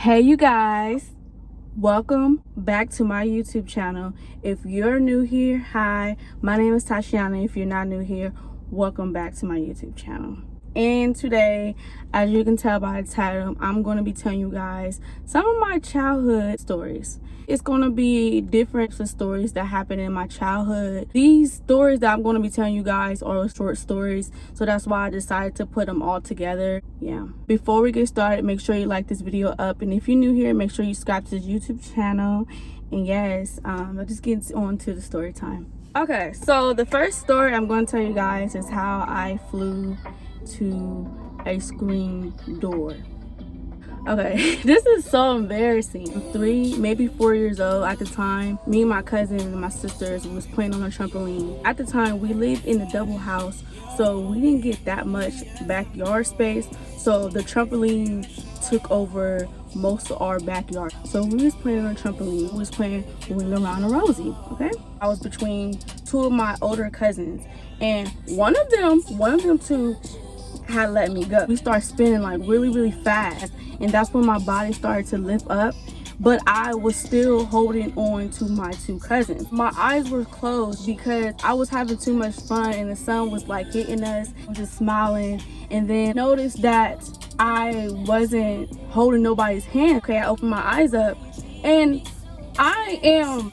Hey you guys, welcome back to my YouTube channel. If you're new here, hi, my name is Tosheanna. If you're not new here, welcome back to my YouTube channel. And today, as you can tell by the title, I'm going to be telling you guys some of my childhood stories. It's going to be different stories that happened in my childhood. These stories that I'm going to be telling you guys are short stories, so that's why I decided to put them all together. Yeah. Before we get started, make sure you like this video up, and if you're new here, make sure you subscribe to this YouTube channel. And yes, let's just get on to the story time. Okay, so the first story I'm going to tell you guys is how I flew to a screen door. Okay, this is so embarrassing. I'm 3, maybe 4 years old at the time. Me and my cousin and my sisters was playing on a trampoline. At the time, we lived in a double house, so we didn't get that much backyard space. So the trampoline took over most of our backyard. So we was playing on a trampoline. We was playing Ring Around the Rosie, okay? I was between 2 of my older cousins, and one of them two had let me go. We started spinning like really fast, and that's when my body started to lift up, but I was still holding on to my 2 cousins. My eyes were closed because I was having too much fun, and the sun was like hitting us. I was just smiling, and then noticed that I wasn't holding nobody's hand. Okay, I opened my eyes up, and I am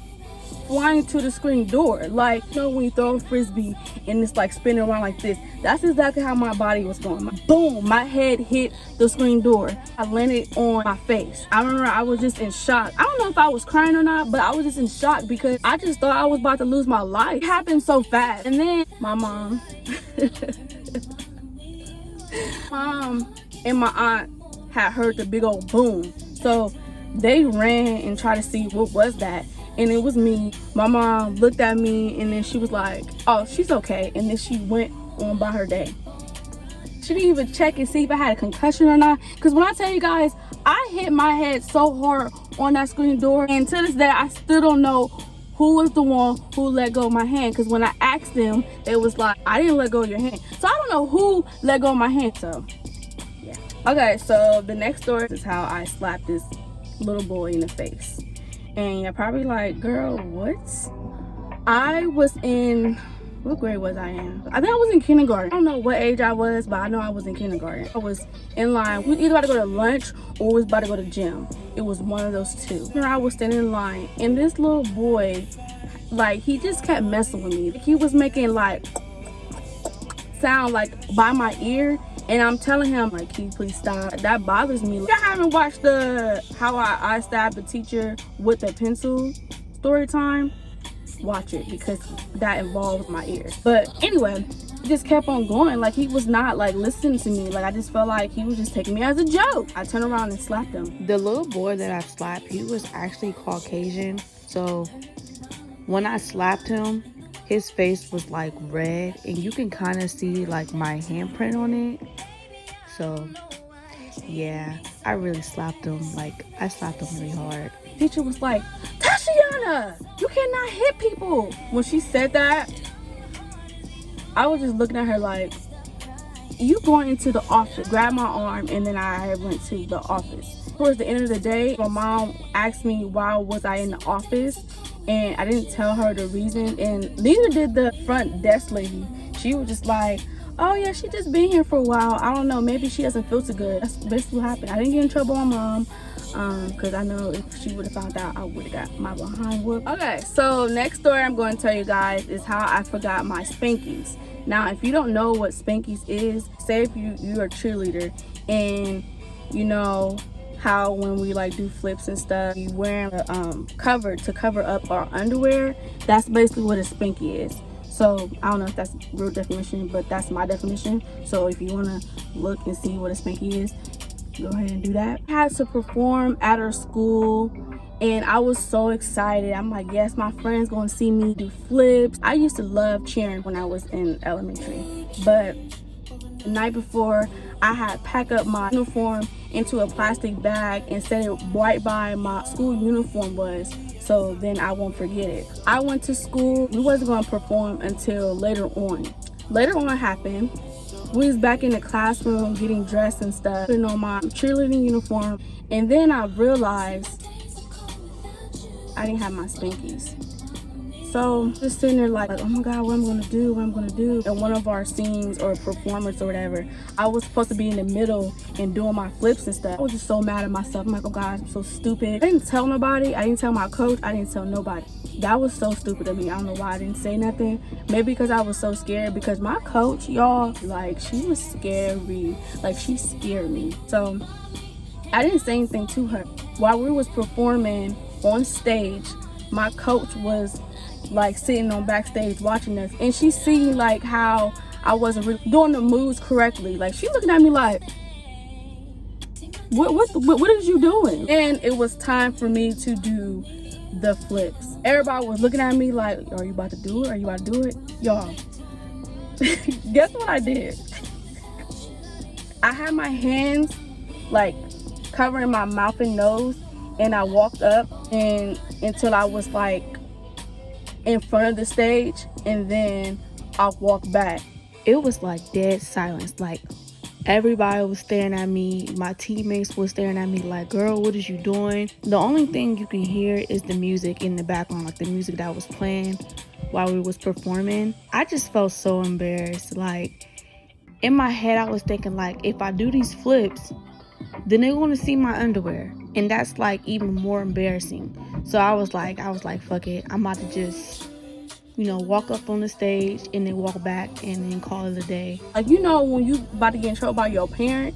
flying to the screen door. Like, you know when you throw a frisbee and it's like spinning around like this? That's exactly how my body was going. Boom, my head hit the screen door. I landed on my face. I remember I was just in shock. I don't know if I was crying or not, but I was just in shock because I just thought I was about to lose my life. It happened so fast. And then my mom and my aunt had heard the big old boom, so they ran and tried to see what was that. And it was me. My mom looked at me, and then she was like, oh, she's okay. And then she went on by her day. She didn't even check and see if I had a concussion or not. Because when I tell you guys, I hit my head so hard on that screen door. And to this day, I still don't know who was the one who let go of my hand. Because when I asked them, they was like, I didn't let go of your hand. So I don't know who let go of my hand. So, yeah. Okay, so the next story is how I slapped this little boy in the face. And you're probably like, girl, what? I was in, what grade was I in? I think I was in kindergarten. I don't know what age I was, but I know I was in kindergarten. I was in line. We was either about to go to lunch or was about to go to gym. It was one of those two. And I was standing in line, and this little boy, like, he just kept messing with me. He was making like sound like by my ear. And I'm telling him, like, can you please stop? That bothers me. If I haven't watched the how I stabbed a teacher with a pencil story time, watch it, because that involves my ears. But anyway, he just kept on going. Like, he was not like listening to me. Like, I just felt like he was just taking me as a joke. I turned around and slapped him. The little boy that I slapped, he was actually Caucasian. So when I slapped him, his face was like red, and you can kind of see like my handprint on it. So yeah, I really slapped him. Like, I slapped him really hard. Teacher was like, Tosheanna, you cannot hit people. When she said that, I was just looking at her like, you going into the office. Grabbed my arm, and then I went to the office. Towards the end of the day, my mom asked me why was I in the office, and I didn't tell her the reason, and neither did the front desk lady. She was just like, oh yeah, she just been here for a while. I don't know, maybe she doesn't feel too good. That's basically what happened. I didn't get in trouble with my mom, because I know if she would have found out, I would have got my behind whooped. Okay, so next story I'm going to tell you guys is how I forgot my Spankies. Now, if you don't know what Spankies is, say if you're a cheerleader, and you know how when we like do flips and stuff, you wearing a cover to cover up our underwear. That's basically what a Spanky is. So I don't know if that's real definition, but that's my definition. So if you want to look and see what a Spanky is, go ahead and do that. I had to perform at our school, and I was so excited. I'm like, yes, my friends gonna see me do flips. I used to love cheering when I was in elementary, but the night before, I had packed up my uniform into a plastic bag and set it right by my school uniform was, so then I won't forget it. I went to school. We wasn't going to perform until later on. Later on happened, We was back in the classroom getting dressed and stuff, putting on my cheerleading uniform, and then I realized I didn't have my spankies. So just sitting there like, oh my God, what I'm gonna do, what I'm gonna do. In one of our scenes or performance or whatever, I was supposed to be in the middle and doing my flips and stuff. I was just so mad at myself. I'm like, oh God, I'm so stupid. I didn't tell nobody. I didn't tell my coach. I didn't tell nobody. That was so stupid of me. I don't know why I didn't say nothing. Maybe because I was so scared, because my coach, y'all, like, she was scary. Like, she scared me. So I didn't say anything to her. While we was performing on stage, my coach was like sitting on backstage watching us, and she seen like how I wasn't really doing the moves correctly. Like, she looking at me like, what is you doing? And it was time for me to do the flips. Everybody was looking at me like, are you about to do it? Are you about to do it? Y'all, guess what I did? I had my hands like covering my mouth and nose, and I walked up and until I was like in front of the stage, and then I walked back. It was like dead silence. Like, everybody was staring at me. My teammates were staring at me like, girl, what is you doing? The only thing you can hear is the music in the background, like the music that was playing while we was performing. I just felt so embarrassed. Like, in my head, I was thinking like, if I do these flips, then they're going to see my underwear, and that's like even more embarrassing. So I was like, fuck it, I'm about to just, walk up on the stage and then walk back and then call it a day. Like, when you about to get in trouble by your parent,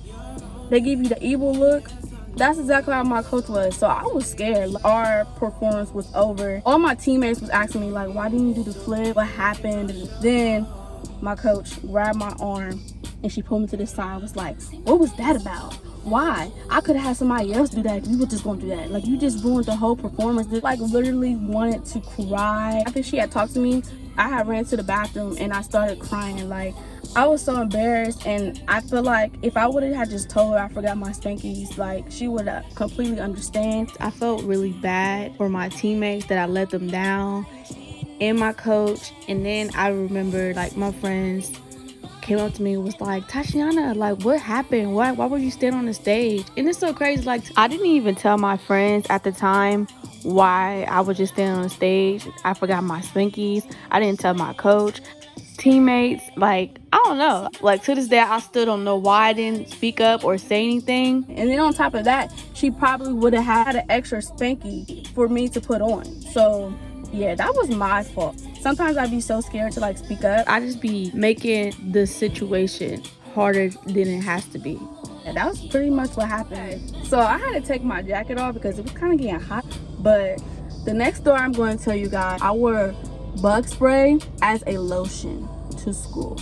they give you the evil look. That's exactly how my coach was. So I was scared. Our performance was over. All my teammates was asking me like, why didn't you do the flip? What happened? And then my coach grabbed my arm and she pulled me to the side. Was like, what was that about? Why? I could have had somebody else do that if you were just gonna do that. Like, you just ruined the whole performance. Like, literally wanted to cry. After she had talked to me, I had ran to the bathroom and I started crying. Like, I was so embarrassed, and I feel like if I would have just told her I forgot my spankies, like, she would have completely understand. I felt really bad for my teammates that I let them down, and my coach. And then I remember like my friends came up to me and was like, Tosheanna, like, what happened? Why were you standing on the stage? And it's so crazy. Like, I didn't even tell my friends at the time why I was just standing on the stage. I forgot my spankies. I didn't tell my coach, teammates. Like, I don't know. Like, to this day, I still don't know why I didn't speak up or say anything. And then on top of that, she probably would have had an extra spanky for me to put on. So yeah, that was my fault. Sometimes I'd be so scared to like speak up. I just be making the situation harder than it has to be. And that was pretty much what happened. So I had to take my jacket off because it was kind of getting hot. But the next story I'm going to tell you guys, I wore bug spray as a lotion to school.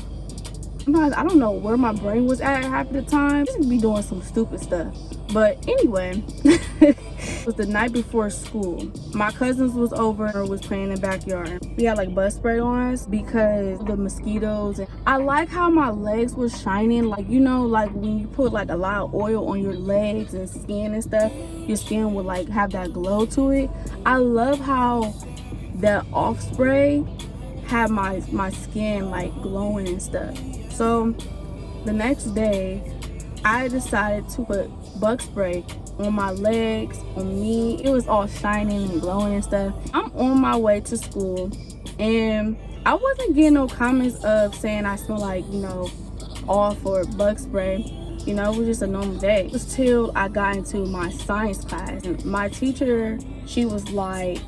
Sometimes I don't know where my brain was at half the time. I just be doing some stupid stuff. But anyway, it was the night before school. My cousins was over or was playing in the backyard. We had like bug spray on us because of the mosquitoes. And I like how my legs was shining. Like, like when you put like a lot of oil on your legs and skin and stuff, your skin would like have that glow to it. I love how that off spray had my skin like glowing and stuff. So the next day, I decided to put bug spray on my legs, on me. It was all shining and glowing and stuff. I'm on my way to school, and I wasn't getting no comments of saying I smell like, off or bug spray. It was just a normal day. It was till I got into my science class, and my teacher, she was like,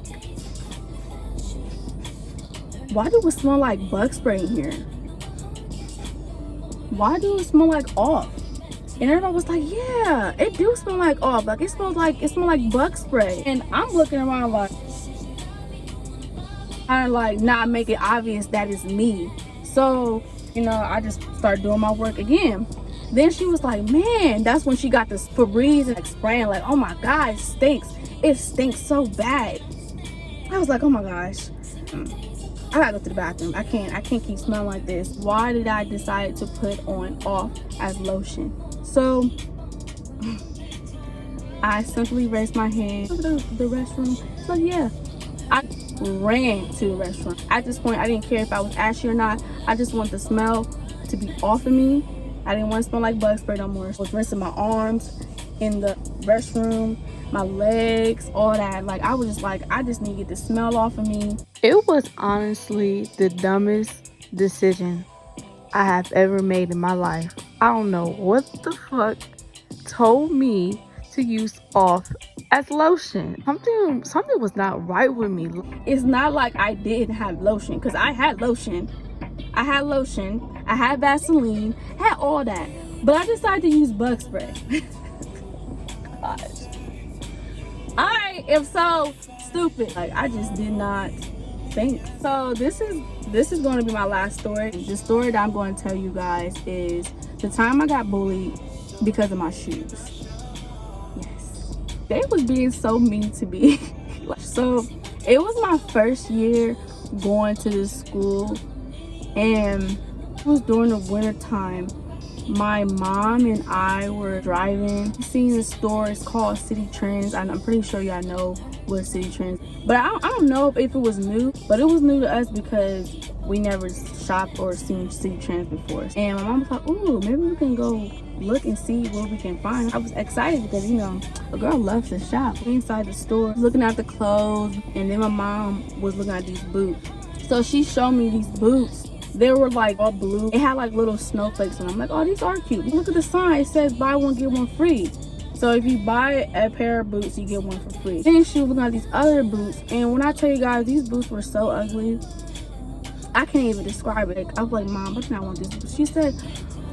why do it smell like bug spray in here? Why do it smell like off? And everybody was like, yeah, it do smell like off. Like, it smells like bug spray. And I'm looking around like, kind of like not make it obvious that it's me. So, I just started doing my work again. Then she was like, man, that's when she got this Febreze and like spraying like, oh my God, it stinks. It stinks so bad. I was like, oh my gosh. I gotta go to the bathroom. I can't keep smelling like this. Why did I decide to put on off as lotion? So I simply raised my hand to the restroom. So yeah, I ran to the restroom. At this point, I didn't care if I was ashy or not. I just wanted the smell to be off of me. I didn't want to smell like bug spray no more. I was rinsing my arms in the restroom, my legs, all that. Like, I was just like, I just need to get the smell off of me. It was honestly the dumbest decision I have ever made in my life. I don't know what the fuck told me to use off as lotion. Something was not right with me. It's not like I didn't have lotion, because I had lotion. I had Vaseline, had all that. But I decided to use bug spray. Gosh. I am so stupid. Like, I just did not think. So this is going to be my last story. The story that I'm going to tell you guys is the time I got bullied because of my shoes. Yes. They was being so mean to me. So it was my first year going to this school, and it was during the winter time. My mom and I were driving, seeing the store. It's called City Trends, and I'm pretty sure y'all know what City Trends. But I don't know if it was new, but it was new to us because we never shopped or seen City Trends before. And my mom was like, "Ooh, maybe we can go look and see what we can find." I was excited because, you know, a girl loves to shop. We inside the store, looking at the clothes, and then my mom was looking at these boots. So she showed me these boots. They were like all blue. It had like little snowflakes on them. I'm like, oh, these are cute. Look at the sign. It says buy one, get one free. So if you buy a pair of boots, you get one for free. Then she was looking at these other boots. And when I tell you guys, these boots were so ugly, I can't even describe it. I was like, Mom, I do not want these boots. She said,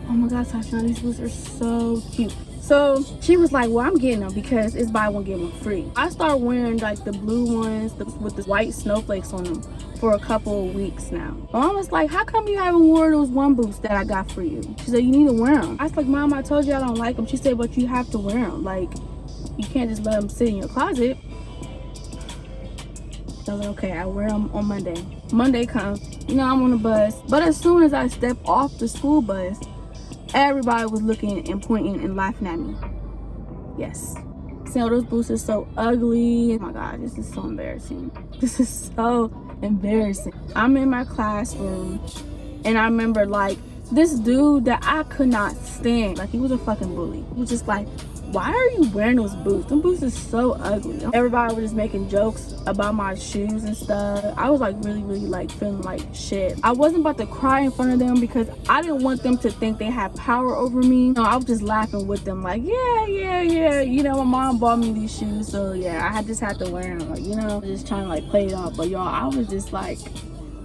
oh my God, Tosheanna, these boots are so cute. So she was like, well, I'm getting them because it's buy one, get one free. I started wearing like the blue ones with the white snowflakes on them for a couple of weeks now. My mom was like, how come you haven't worn those one boots that I got for you? She said, you need to wear them. I was like, Mom, I told you I don't like them. She said, but you have to wear them. Like, you can't just let them sit in your closet. So I was like, okay, I wear them on Monday. Monday comes, you know, I'm on the bus. But as soon as I step off the school bus, everybody was looking and pointing and laughing at me. Yes. So those boots are so ugly. Oh my God, this is so embarrassing. This is so embarrassing. I'm in my classroom, and I remember like this dude that I could not stand. Like, he was a fucking bully. He was just like, why are you wearing those boots? Them boots is so ugly. Everybody was just making jokes about my shoes and stuff. I was like really like feeling like shit. I wasn't about to cry in front of them because I didn't want them to think they had power over me. No, I was just laughing with them like, yeah. You know, my mom bought me these shoes, so yeah, I just had to wear them. Like, you know, just trying to like play it off. But y'all, I was just like,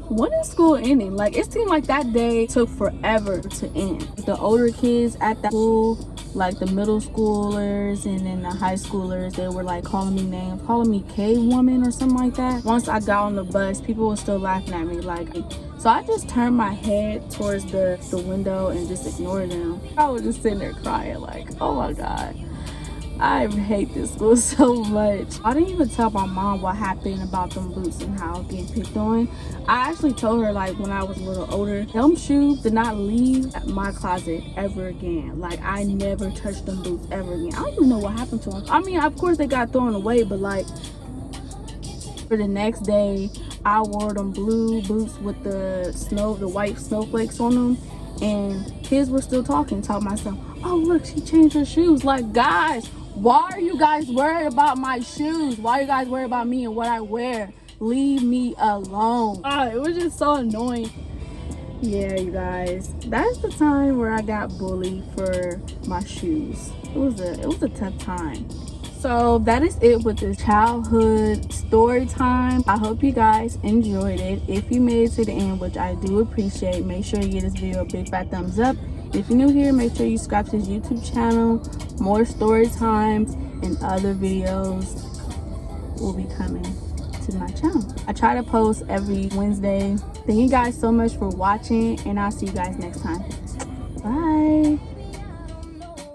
when is school ending? Like, it seemed like that day took forever to end. The older kids at that school, like the middle schoolers and then the high schoolers, they were like calling me names, calling me K-woman or something like that. Once I got on the bus, people were still laughing at me. Like, so I just turned my head towards the window and just ignored them. I was just sitting there crying like, oh my God, I hate this school so much. I didn't even tell my mom what happened about them boots and how I was getting picked on. I actually told her, like, when I was a little older, them shoes did not leave my closet ever again. Like, I never touched them boots ever again. I don't even know what happened to them. I mean, of course they got thrown away, but like, for the next day, I wore them blue boots with the white snowflakes on them, and kids were still talking myself, oh look, she changed her shoes. Like, guys, why are you guys worried about my shoes? Why are you guys worried about me and what I wear? Leave me alone. It was just so annoying. Yeah, you guys, that's the time where I got bullied for my shoes. It was a tough time. So that is it with the childhood story time. I hope you guys enjoyed it. If you made it to the end, which I do appreciate, make sure you give this video a big fat thumbs up. If you're new here, make sure you subscribe to his YouTube channel. More story times and other videos will be coming to my channel. I try to post every Wednesday. Thank you guys so much for watching, and I'll see you guys next time. Bye.